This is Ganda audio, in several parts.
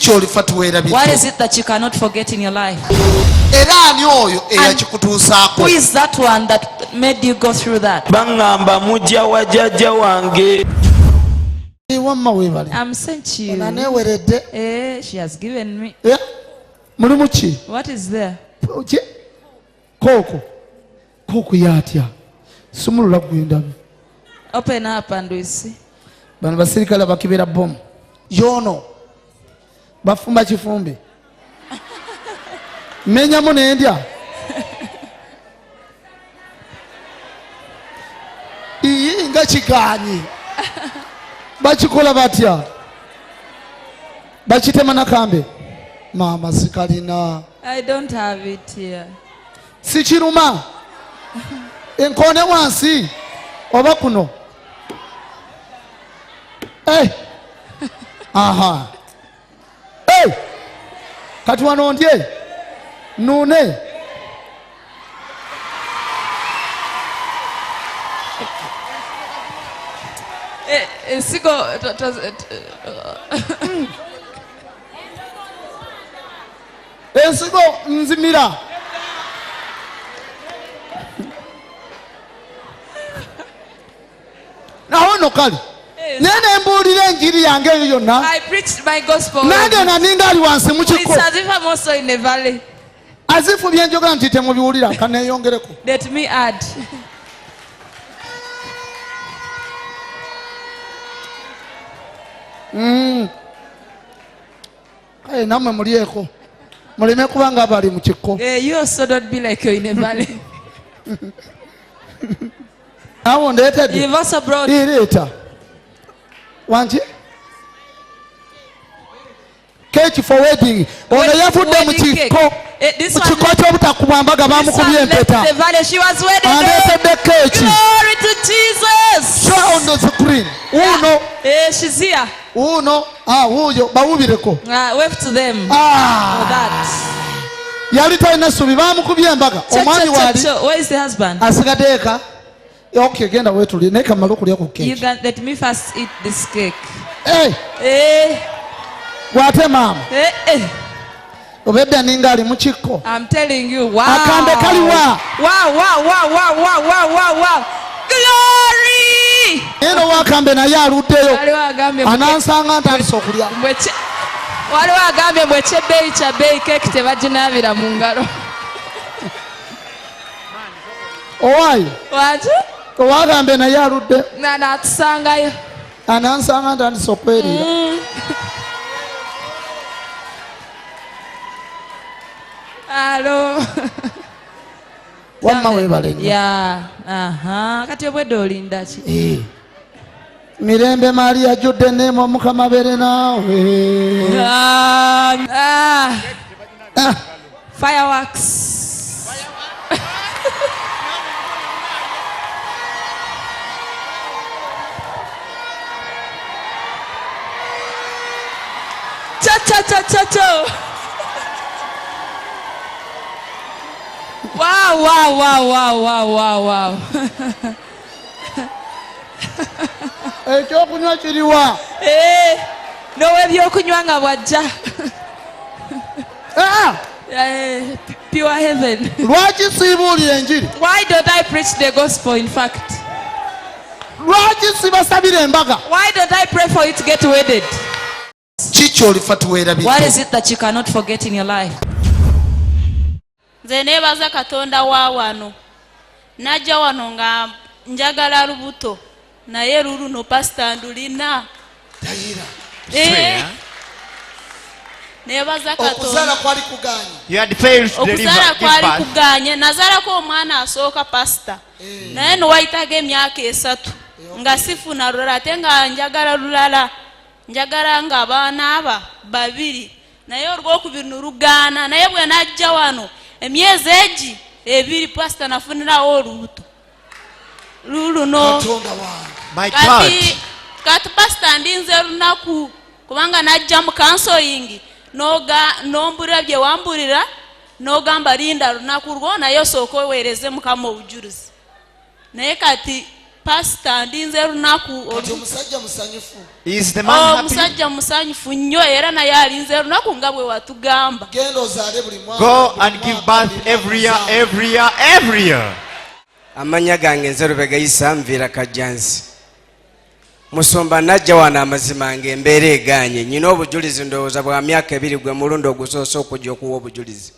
What is it that you cannot forget in your life? Who is that one that made you go through that? I'm sent you. She has given me. What is there? Open up and we see. Bano basirikale bakibera bom yono bafumba kifumbi menya mu nendya iyi nga kiganyi bakikola batya bakitema nakambe mama sikalina. I don't have it here. Sikiruma enkone wansi oba kuno. Hey. Aha. Hey. Kati wano ndye. Nune. Sigo. Sigo nzimira. Naho nokali. I preached my gospel. It's as if I'm also in the valley. Let me add. You also don't be like you're in the valley. You've also brought cake for wedding. Ono yafudde mu kiko. Ky'obutakubwambaga bamukubye empeta. She was wedding. Aleetedde cake. Glory to Jesus. Show on the screen. Uno. She's here. Uno. Wuyo bawubireko. Wave to them. That. Yali talina ssuubi bamukubye embaga. Omwami wali. Where is the husband? Asigadde eka. Okay, genda wetuli. Naye kamala okulya ku cake. You can let me first eat this cake. Wate mama. Obedde ninga ali mu kiko. I'm telling you, wow. Akambe kaliwa. Wow. Glory. Eno wakambe naye aluddeyo. Anansanga ntandise okulya. Waliwo agambye bwe kyebbeeyi kya bbeeyi cake tebaginaabira mu ngalo. Owaayi. Waki? Owagambe naye aludde. N'atusangayo. Anansanga ntandise okwerira. Hello. Wamma weebale nnyo. Kati obwedde olinda ki? Mirembe Maria judde neema Mukama abeere naawe. Fireworks. Cha. Wow. Ekyokunywa kiriwa? Nowe ebyokunywa nga bwajja. Pure heaven. Lwaki siibuulira enjiri? Why don't I preach the gospel in fact? Lwaki sibasabira embaga? Why don't I pray for you to get wedded? What is it that you cannot forget in your life? Nze neebaza Katonda wa wano. Najja wano nga njagala lubuto. Naye luluno pastor ndulina. Neebaza Katonda. Okuzaala kwali kuganye. You had failed to deliver. Okuzaala kwali kuganye. Nazaalako omwana asooka pastor. Naye nowayitaga emyaka 3. Nga sifuna lulala ate nga njagala lulala. Njagala nga abaana aba 2. Naye olw'okubiri lugaana. Naye bwe najja wano emyezi egi 2 pastor nafunirawo olubuto. Luluno. My God. Kati pastor ndinze lunaku kubanga najja mu counseling nombulira bye wambulira nogamba linda lunaku lwo naye osooka oweereze Mukama obujulizi. Naye kati pastor ndinze lunaku omusajja musanyufu. Is the man happy? Omusajja musanyufu nnyo era naye alinze lunaku nga bwe watugamba. Genda ozaale buli mwaka. Go and give birth every year. Amanya gange nze Lubega Isa Nvira Kajjansi. Musumba najja wano amazima ng'embeera eganye. Nyina obujulizi ndowooza bwa myaka 2 gwe mulundi ogusoose okujja okuwa obujulizi.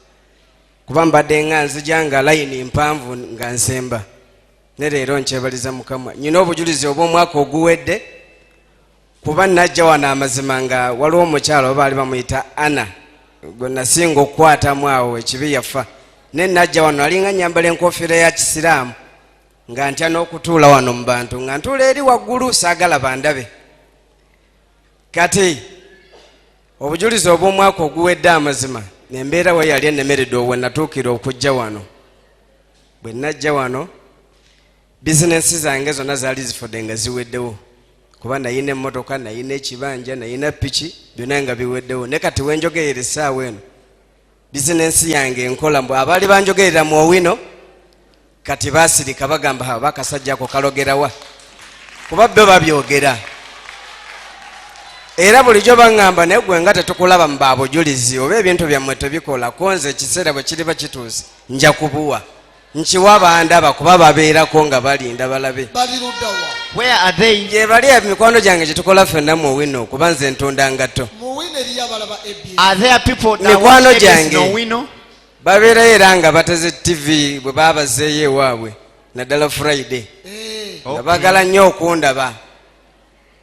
Kuba mbadde nga nzija nga layini mpanvu nga nsemba. Ne leero nkyebaliza Mukama. Nyina obujulizi obw'omwaka oguwedde. Kuba najja wano amazima nga waliwo omukyalo baali bamuyita Ana. Gwe nasinga okukwatamu awo ekibi yafa. Ne najja wano alinga nyambala enkofiira ya Kisiraamu. Nga ntya n'okutuula wano mu bantu nga ntuula eri waggulu saagala bandabe. Kati obujulizi obw'omwaka oguwedde amazima nembeera we yali ennemeredde obwe natuukira okujja wano. Bwe najja wano bizinensi zange zonna zaali zifudde nga ziweddewo. Kuba nayina emmotoka, nayina ekibanja, nayina piki, byonna nga biweddewo. Ne kati wenjogerera essaawa eno bizinensi yange enkola mbwe abaali banjogerera mu Owino kati basirika bagamba bakasajja ako kalogerawa. Kuba bbe babyogera. Era bulijjo baŋŋamba naye gwe nga tetukulaba mu baabujulizi oba ebintu byammwe tebikola konze ekiseera bwe kiriba kituuse nja kubuwa. Nkiwa bandaba kuba babeerako nga balinda balabe. Where are they? Gye bali emikwano gyange gye tukola ffenna mu Owino kuba nze ntunda ngatto. Are there people that mikwano watch gyange no Owino? babeerayo era nga bateze TV bwe baabazeeyo ewaabwe naddala Friday. Nga baagala nnyo okundaba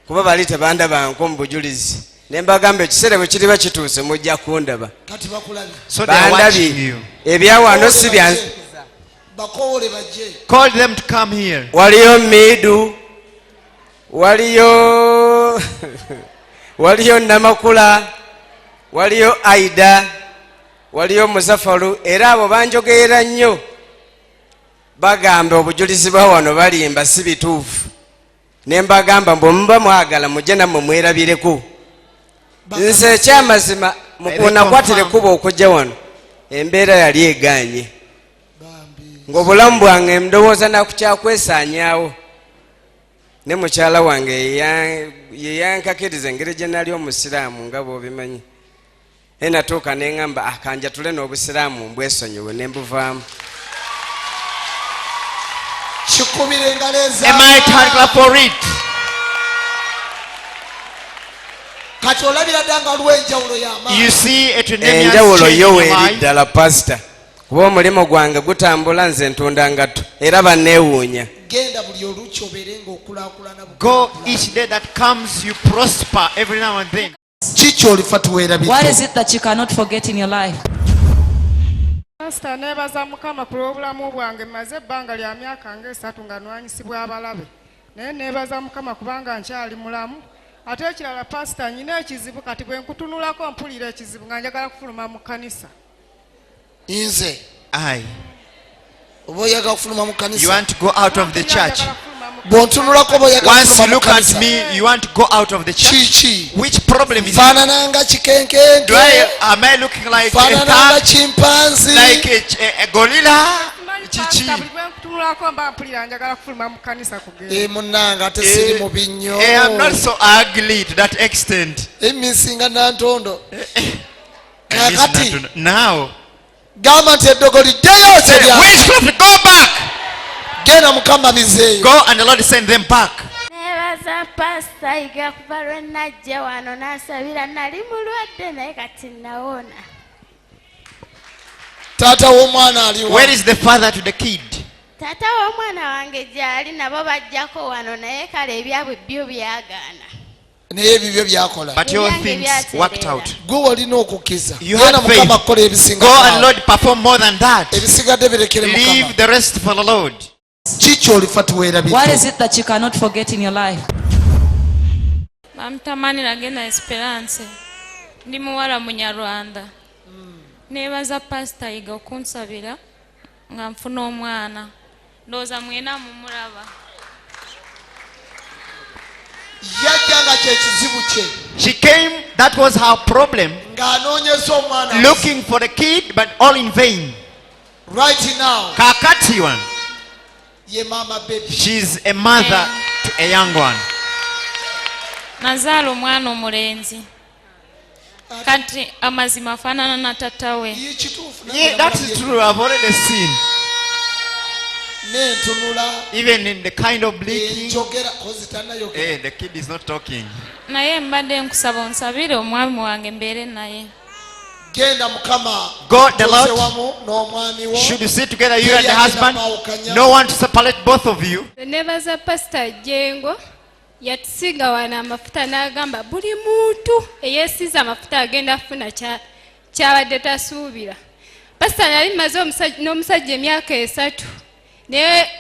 kuba bali tebandabanko mu bujulizi. Ne mbagamba ekiseera bwe kiriba kituuse mujja kundaba. So they are watching you. Ebyawano si byanze. Call them to come here. Waliyo Midu, waliyo Namakula, waliyo Aida, waliyo Muzafaru. Era abo banjogerera nnyo bagamba obujulizi bwa wano balimba si bituufu. Ne mbagamba mbu muba mwagala mujje nammwe mwerabireko. Nze ekyamazima munakwatire kuba okujja wano embeera yali eganye. Ng'obulamu bwange ndowooza nakukyakwesaanyaawo. Ne mukyala wange ye yankakiriza engeri gye nali omusiraamu nga bw'obimanyi. Natuuka ne ŋŋamba akanjatule n'obusiraamu mbwesonyiwe ne mbuvaamu. Kikubire engalo eza. Am I thankful for it? Kati olabira ddanga waliwo enjawulo y'amaanyi. You see it in enjawulo yo weeri ddala pastor. Kuba omulimu gwange gutambula nze ntunda ngatto era banneewuunya. Genda buli oluuki obeere ng'okulaakulana. Go each day that comes you prosper every now and then. Kiki olifa tuweerabirako? What is it that you cannot forget in your life? Pastor nebaza Mukama ku lw'obulamu bwange maze ebbanga lya myaka nga 3 nga nwanyisibwa abalabe. Naye nebaza Mukama kubanga nkyali mulamu. Ate ekirala pastor nyina ekizibu kati bwe nkutunulako mpulira ekizibu nga njagala kufuluma mu kanisa. Inze. Aye. Oba oyagala kufuluma mu kanisa? You want to go out of the church? Bw'ontunulako oba oyagala Once you look at me, you want to go out of the church? Kiki? Which problem is it? Faanana nga kikenkente. Am I looking like Faanana nga chimpanzee. like a gorilla? Chichi. Munnanga ate siri mubi nnyo. I'm not so ugly to that extent. Emisinga nantondo. Kakati. Now. Gamba nti eddogo liddeyo Say, witchcraft, go back. Genda Mukama bizeeyo. Go and the Lord send them back. Nebaza pastor iga kuva lwe najja wano n'asabira nali mulwadde naye kati nawona. Taata w'omwana aliwa? Where is the father to the kid? Taata w'omwana wange gyali nabo bajjako wano naye kale ebyabwe byo byagaana. Naye ebibyo byakola. But your things worked out. Gwe walina okukkiriza. You had faith. Mukama akola ebisinga. Go and Lord perform more than that. Ebisigadde birekere Mukama. Leave the rest for the Lord. Kiki olifa tuweerabirako? What is it that you cannot forget in your life? Bamutamani Lagena Esperance. Ndi muwala Munyarwanda. Nebaza pastor iga okunsabira nga nfuna omwana. Ndowooza mwena mumulaba. Yajjanga kyekizibu kye. She came, that was her problem. Ng'anoonyeza omwana. Looking for a kid, but all in vain. Right now. Kakati one. ye mama baby. She's a mother to a young one. Nazaala omwana omulenzi. Kati amazima afaanana na tatawe. Yeah, that is true. I've already seen. Even in the kind of blinking. The kid is not talking. Naye mbadde nkusaba onsabire omwami wange mbeere naye. God the Lord should you sit together, you and the husband, no one to separate both of you. Nebaza Pastor Jengo yatusiga wana amafuta n'agamba buli muntu eyesiza amafuta agenda afuna kyabadde tasuubira. Pastor nali maze n'omusajja emyaka 3 naye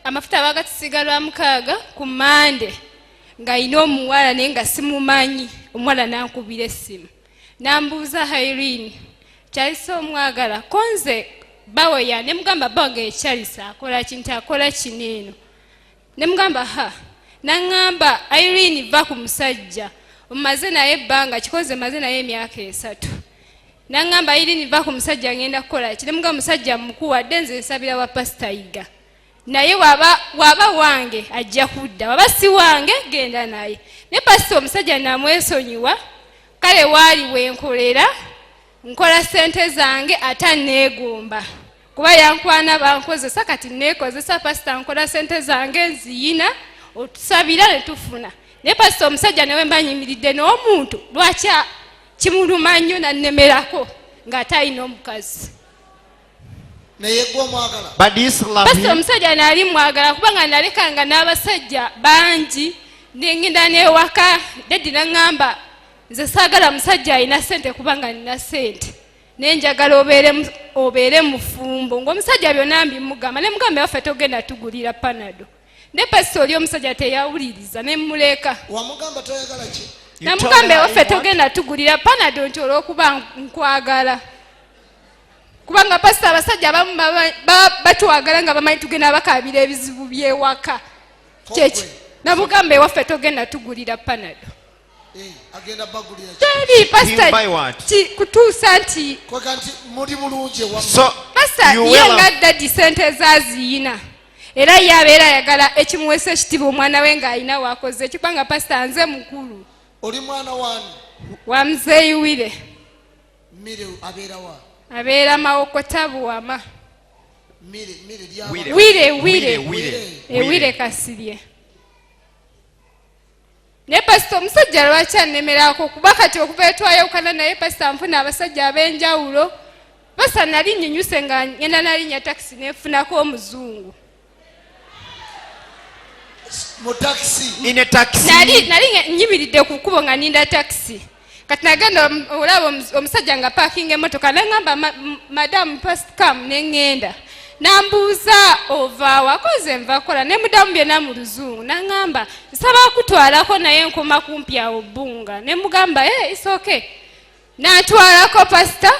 amafuta bagatusiga lwa 6 ku Mande ng'alina omuwala naye nga simumanyi. Omuwala n'ankubira essimu nambuuza Irene kyalisa omwagala konze baweya ne mugamba bange ekyalisa akola kintu akola kineno ne mugamba ha nangamba Irene va ku musajja omaze naye banga kikoze maze naye emyaka 3 nangamba Irene va ku musajja ngenda kukola ki ne mugamba musajja mukuu denze nsabira wa Pastor Iga naye waba wange ajja kudda waba si wange genda naye ne pastor omusajja namwesonyiwa kale wali wenkolera nkola sente zange ata neegomba kuba yankwana bankozesa kati neekozesa pastor nkola sente zange nziyina otusabira ne tufuna ne pastor omusajja newe mbanyimiridde n'omuntu lwaki kimuluma nnyo nannemerako ng'atayina omukazi. Pastor omusajja nali mwagala kubanga nalekanga n'abasajja bangi nengenda n'ewaka daddi nangamba nze saagala musajja alina sente kubanga nina sente nenjagala obeere mufumbo ng'omusajja byonna mbimugamba ne mugamba waffe togenda tugulira Panado ne pastor oli omusajja teyawuliriza ne muleka namugamba waffe togenda tugulira Panado nti olw'okuba nkwagala kubanga pastor abasajja abamu batwagala nga bamanyi tugenda bakabira ebizibu byewaka kyeki namugambe waffe togenda tugulira Panado teri pastor kutuusa nti pastor yenga daddi sente zaziyina era yabeera ayagala ekimuwesa ekitiibwa omwana we ng'alina wakoze ekikubanga pastor nze mukulu oli mwana wani wa muzeeyiwire abeera Mawokota Buwama wire Kasirye ne pastor omusajja lwaki annemerako kuba kati okuva etwayawukana naye pastor nfuna abasajja ab'enjawulo pastor nali nnyunyuse nga ngenda nalinnya takisi nefunako omuzungu nali nyimiridde ku kkubo nga ninda takisi kati nagenda olaba omusajja nga parking emotoka nangamba madam past come nengenda nambuuza ova wakoze nva kola ne mudamu byonna mu luzungu nangamba nsaba kutwalako naye nkoma kumpi awo bbunga ne mugamba it's okay nantwalako pastor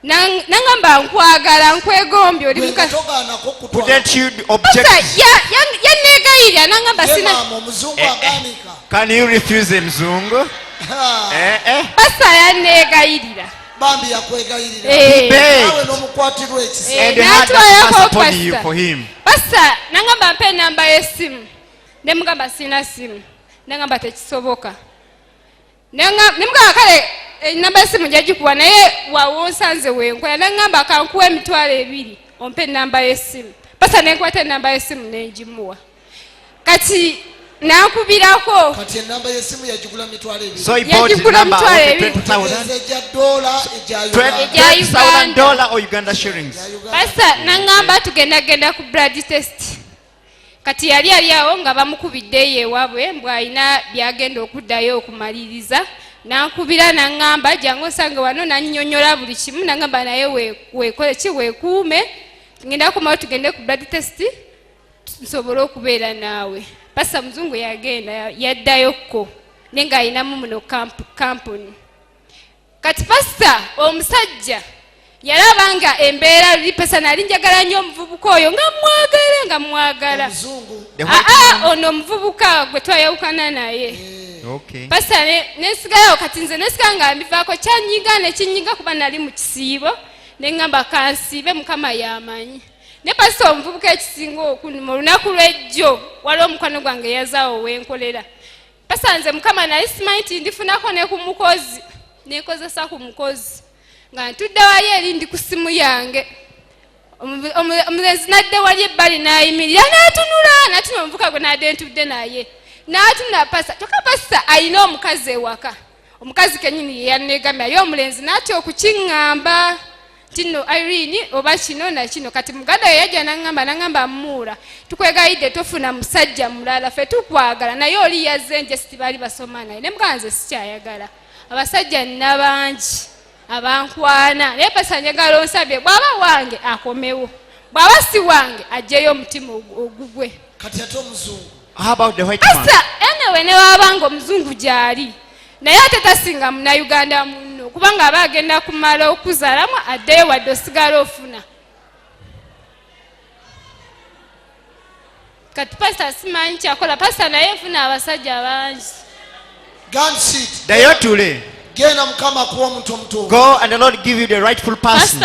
nangamba nkwagala nkwegombye oli mukazi yanneegayirya nangamba sina can you refuse mzungu pastor yanneegayirira bambi yakwegayirira nawe n'omukwatirwa ekisa and they had that pass upon you for him. pastor nangamba mpe namba y'essimu ne mugamba sina simu nangamba tekisoboka ne mugamba kale namba y'essimu njagikuwa naye wawonsanze wenkola nangamba kankuwa $2 ompe namba y'essimu pastor nenkwata namba y'essimu nengimuwa kati nankubirako kati enamba y'essimu yagigula $2. So he bought the number of $20,000 or Uganda shillings. Pastor nangamba tugenda ku blood test kati yali awo nga bamukubidde ewaabwe mbw'alina byagenda okuddayo okumaliriza nankubira nangamba jangu osange wano nannyonnyola buli kimu nangamba naye weekole ki weekuume ngenda kumawo tugende ku blood test nsobole okubeera naawe. Pastor muzungu yagenda yaddayokko nenga alinamu muno kampuni kati pastor omusajja yalabanga embeera luli pesa nali njagala nnyo omuvubuka oyo nga mwagala ono omuvubuka gwe twayawukana naye pastor nesigalawo kati nze nesiga nga mbivaako kyanyiga nekinyiga kuba nali mu kisiibo neŋŋamba kansiibe mukama yamanyi ne pasita omuvubuka ekisinga okunuma olunaku lw'ejjo waliwo omukwano gwange yazaawo wenkolera pasita nze mukama nali simanyi nti ndifunako ne ku mukozi nekozesa ku mukozi nga ntudde wali eri ndi ku simu yange omulenzi nadde wali ebbali n'ayimirira natunula omuvubuka gwe nadde ntudde naye n'atunula pasita toka pasita alina omukazi ewaka omukazi kenyini yeyannegamya ye omulenzi n'atya okukiŋŋamba tino Irene oba kino na kino kati muganda yajja n'angamba muura tukwegayidde tofuna musajja mulala ffe tukwagala naye oli yazze nje sitibali basoma naye ne muganze sikyayagala abasajja nabangi abankwana naye pasa njagala onsabye bw'aba wange akomewo bw'aba si wange ajjeyo omutima ogugwe kati ate omuzungu. How about the white man? asa enewe ne wabanga omuzungu gyali naye ate tasinga munnayuganda munno kubanga aba agenda kumala okuzaalamu addeyo wadde osigala ofuna kati pasita simanyi kyakola pasita naye nfuna abasajja bangi. Dayotule. Genda mukama kuwa omuntu omutuufu. Go and the Lord give you the rightful person.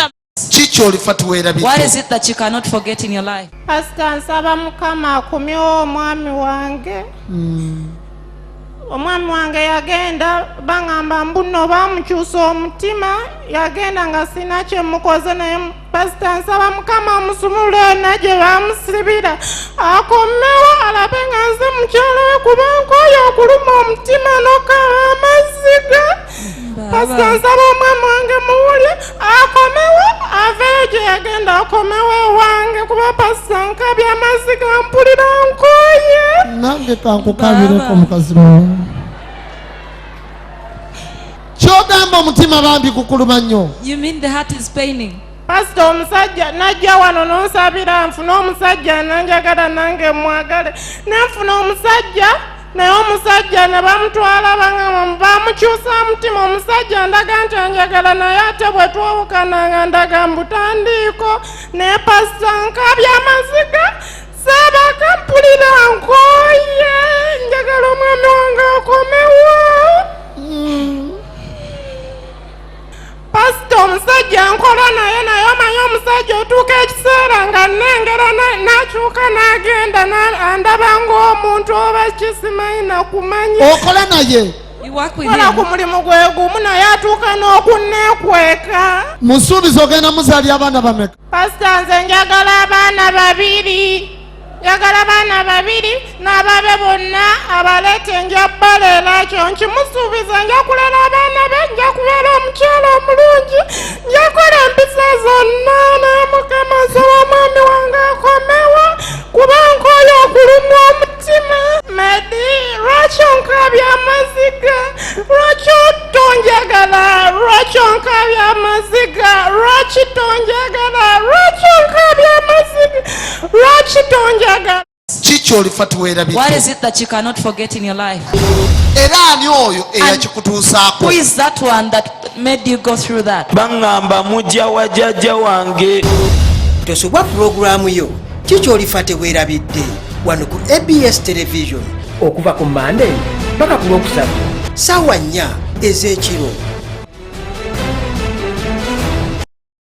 Kiki olifa tuweerabidde? What is it that you cannot forget in your life? Pastor nsaba mukama akumyewo omwami wange. Omwami wange yagenda bangamba mbuno bamukyusa omutima yagenda nga sina kyemukoze naye pasita nsaba mukama amusumulule nagye bamusibira akomewo alabe nga nze mukyala we kubanga oyo okuluma omutima n'okaba amaziga. Pasita nsaba omwami wange muwulye akomewo aveeyo gye yagenda akomewo ewange kuba pasita nkabya amaziga mpulira nkooye. Nange kankukabireko mukazi muwe. Kyogamba omutima bambi kukuluma nnyo. You mean the heart is paining? Pastor omusajja najja wano n'onsabira nfuna omusajja nanjagala nange mwagale nenfuna omusajja naye omusajja ne bamutwala bamukyusa mutima omusajja ndaga nti anjagala naye ate bwe twawukananga ndaga mbutandiiko naye pasita nkabya amaziga saabaka mpulira nkooye njagala omwami wange akomewo. Pasita omusajja nkola naye omanyi omusajja otuuka ekiseera nga nnengera n'akyuka n'agenda andaba ng'omuntu oba kisimanyi nakumanya. Okola naye? Kola ku mulimu gwe gumu naye atuuka n'okunneekweka. Musuubiza ogenda muzaalya abaana bameka? Pasita nze njagala abaana babiri. Njagala abaana babiri n'ababe bonna abaleete nja baleera kyo nkimusuubiza nja kulera abaana be nja kubeera omukyala omulungi nja kola empisa zonna naye mukama nsaba omwami wange akomewo kubanga oyo okulumwa omutima. Medi lwaki onkabya amaziga lwaki tonjagala lwaki onkabya amaziga lwaki tonjagala lwaki onkabya amaziga lwaki tonjagala. Kiki olifa tuweerabidde? What is it that you cannot forget in your life? Era ani oyo eyakikutuusaako? Who is that one that made you go through that? Bangamba mujja wa jjajja wange. Tosobwa pulogulaamu yo kiki olifa teweerabidde wano ku ABS television okuva ku Monday paka ku Lwokusatu ssaawa 4 ez'ekiro.